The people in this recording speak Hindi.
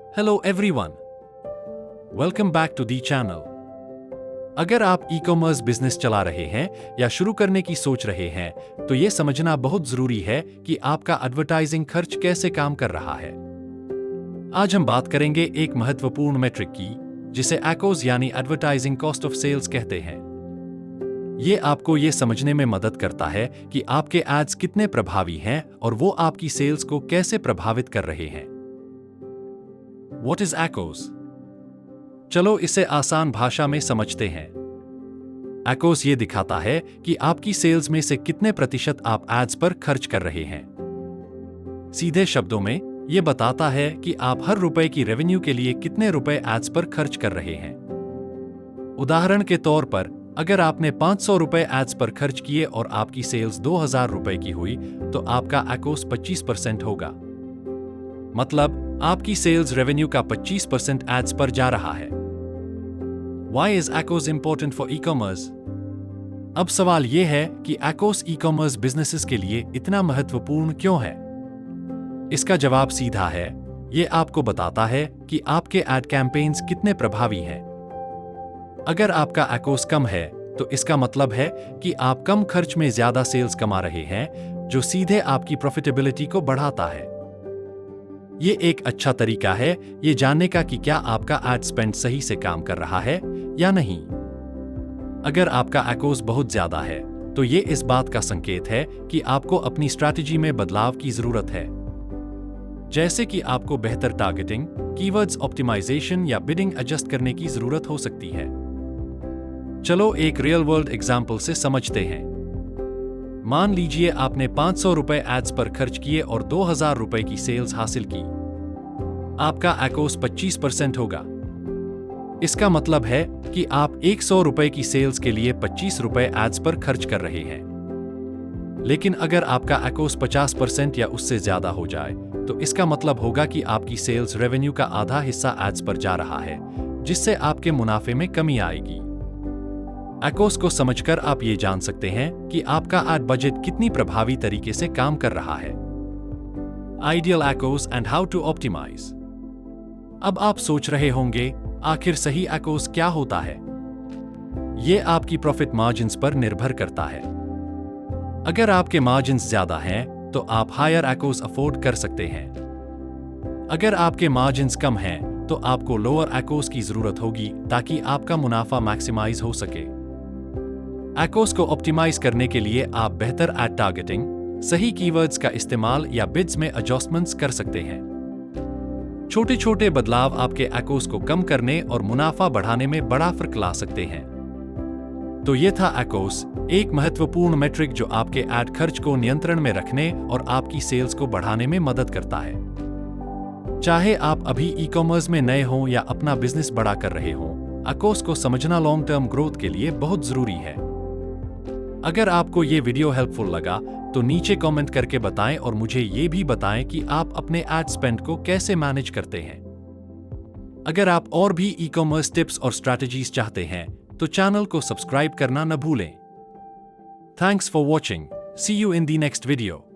Hello everyone. Welcome back to the channel. अगर आप ई-कॉमर्स बिजनेस चला रहे हैं या शुरू करने की सोच रहे हैं, तो ये समझना बहुत जरूरी है कि आपका एडवर्टाइजिंग खर्च कैसे काम कर रहा है। आज हम बात करेंगे एक महत्वपूर्ण मेट्रिक की, जिसे ACOS यानी एडवर्टाइजिंग कॉस्ट ऑफ सेल्स कहते हैं। ये आपको ये समझने में मदद करता है कि आपके एड्स कितने प्रभावी हैं और वो आपकी सेल्स को कैसे प्रभावित कर रहे हैं। What is ACOS? चलो इसे आसान भाषा में समझते हैं। ACOS ये दिखाता है कि आपकी सेल्स में से कितने प्रतिशत आप एड्स पर खर्च कर रहे हैं। सीधे शब्दों में ये बताता है कि आप हर रुपए की रेवेन्यू के लिए कितने रुपए एड्स पर खर्च कर रहे हैं। उदाहरण के तौर पर, अगर आपने 500 रुपए एड्स पर खर्च किए और आपकी सेल्स 2000 रुपए की हुई, तो आपका ACOS 25% होगा। मतलब आपकी सेल्स रेवेन्यू का 25% एड्स पर जा रहा है। Why is ACOS important for e-commerce? अब सवाल यह है कि ACOS ई-कॉमर्स बिजनेसेस के लिए इतना महत्वपूर्ण क्यों है? इसका जवाब सीधा है। ये आपको बताता है कि आपके एड कैंपेन्स कितने प्रभावी हैं। अगर आपका ACOS कम है, तो इसका मतलब है कि आप कम खर्च में ज्यादा सेल्स कमा रहे हैं, जो सीधे आपकी प्रॉफिटेबिलिटी को बढ़ाता है। ये एक अच्छा तरीका है ये जानने का कि क्या आपका एड स्पेंड सही से काम कर रहा है या नहीं। अगर आपका ACOS बहुत ज्यादा है, तो ये इस बात का संकेत है कि आपको अपनी स्ट्रैटेजी में बदलाव की जरूरत है। जैसे कि आपको बेहतर टारगेटिंग, कीवर्ड्स ऑप्टिमाइजेशन या बिडिंग एडजस्ट करने की जरूरत हो सकती है। चलो एक रियल वर्ल्ड एग्जाम्पल से समझते हैं। मान लीजिए आपने 500 रुपए एड्स पर खर्च किए और 2000 रुपए की सेल्स हासिल की। आपका ACOS 25% होगा। इसका मतलब है कि आप 100 रुपए की सेल्स के लिए 25 रुपए एड्स पर खर्च कर रहे हैं। लेकिन अगर आपका ACOS 50% या उससे ज्यादा हो जाए, तो इसका मतलब होगा कि आपकी सेल्स रेवेन्यू का आधा हिस्सा एड्स पर जा रहा है, जिससे आपके मुनाफे में कमी आएगी। ACOS को समझकर आप ये जान सकते हैं कि आपका एड बजट कितनी प्रभावी तरीके से काम कर रहा है। Ideal ACOS and how to optimize. अब आप सोच रहे होंगे, आखिर सही ACOS क्या होता है? ये आपकी प्रॉफिट मार्जिन्स पर निर्भर करता है। अगर आपके मार्जिन्स ज्यादा हैं, तो आप हायर ACOS अफोर्ड कर सकते हैं। अगर आपके मार्जिन्स कम हैं, तो आपको लोअर ACOS की जरूरत होगी ताकि आपका मुनाफा मैक्सिमाइज हो सके। ACOS को ऑप्टिमाइज करने के लिए आप बेहतर एड टारगेटिंग, सही कीवर्ड्स का इस्तेमाल या बिड्स में एडजस्टमेंट्स कर सकते हैं। छोटे छोटे बदलाव आपके ACOS को कम करने और मुनाफा बढ़ाने में बड़ा फर्क ला सकते हैं। तो ये था ACOS, एक महत्वपूर्ण मेट्रिक जो आपके एड खर्च को नियंत्रण में रखने और आपकी सेल्स को बढ़ाने में मदद करता है। चाहे आप अभी ई-कॉमर्स में नए हों या अपना बिजनेस बड़ा कर रहे हों, ACOS को समझना लॉन्ग टर्म ग्रोथ के लिए बहुत जरूरी है। अगर आपको ये वीडियो हेल्पफुल लगा, तो नीचे कमेंट करके बताएं और मुझे ये भी बताएं कि आप अपने एड स्पेंड को कैसे मैनेज करते हैं। अगर आप और भी ई-कॉमर्स टिप्स और स्ट्रैटेजीज चाहते हैं, तो चैनल को सब्सक्राइब करना न भूलें। Thanks for watching. See you in the next video.